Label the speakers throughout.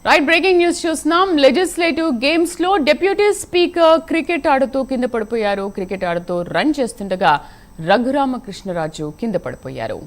Speaker 1: Right breaking news చూస్తున్నాం. Legislative games లో deputy speaker cricket ఆడుతూ కింద పడిపోయారు. క్రికెట్ ఆడుతూ రన్ చేస్తుండగా రఘురామకృష్ణరాజు కింద పడిపోయారు.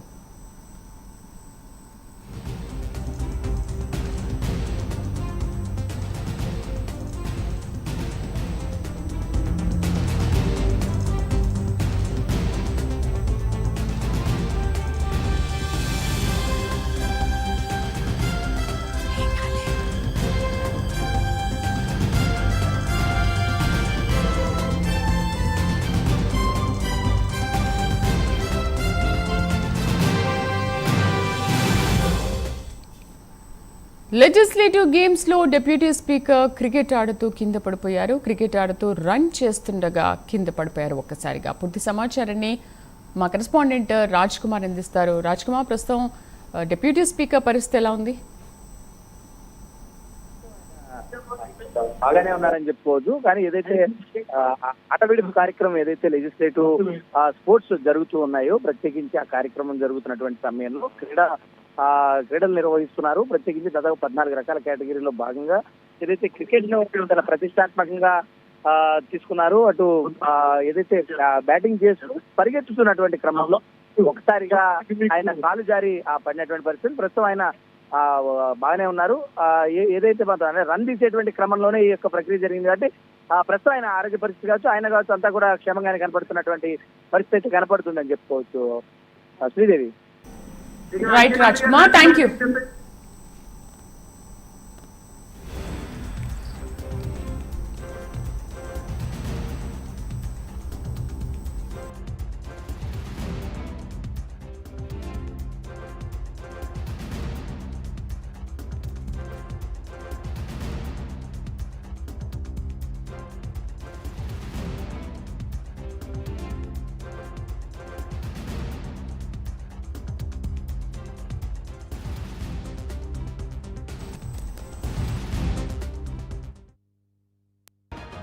Speaker 1: లెజిస్లేటివ్ గేమ్స్ లో డిప్యూటీ స్పీకర్ క్రికెట్ ఆడుతూ కింద పడిపోయారు. క్రికెట్ ఆడుతూ రన్ చేస్తుండగా కింద పడిపోయారు. ఒక్కసారిగా పూర్తి సమాచారాన్ని మా కరెస్పాండెంట్ రాజ్ కుమార్ అందిస్తారు. రాజ్ కుమార్, ప్రస్తుతం డిప్యూటీ స్పీకర్ పరిస్థితి ఎలా ఉంది?
Speaker 2: బాగానే ఉన్నారని చెప్పుకోవచ్చు. కానీ ఏదైతే ఆటవిడుపు కార్యక్రమం ఏదైతే లెజిస్లేటివ్ స్పోర్ట్స్ జరుగుతూ ఉన్నాయో, ప్రత్యేకించి ఆ కార్యక్రమం జరుగుతున్నటువంటి సమయంలో క్రీడలు నిర్వహిస్తున్నారు. ప్రత్యేకించి దాదాపు 14 రకాల కేటగిరీలో భాగంగా ఏదైతే క్రికెట్ ను చాలా ప్రతిష్టాత్మకంగా తీసుకున్నారు. అటు ఏదైతే బ్యాటింగ్ చేస్తూ పరిగెత్తుతున్నటువంటి క్రమంలో ఒకసారిగా ఆయన కాలు జారి పడినటువంటి పరిస్థితి. ప్రస్తుతం ఆయన బాగానే ఉన్నారు. ఏదైతే మాత్రం రన్ తీసేటువంటి క్రమంలోనే ఈ యొక్క ప్రక్రియ జరిగింది కాబట్టి ప్రస్తుతం ఆయన ఆరోగ్య పరిస్థితి కావచ్చు, ఆయన కావచ్చు, అంతా కూడా క్షేమంగానే కనపడుతున్నటువంటి పరిస్థితి కనపడుతుందని చెప్పుకోవచ్చు. Sridevi.
Speaker 1: Right Raj Kumar, thank you.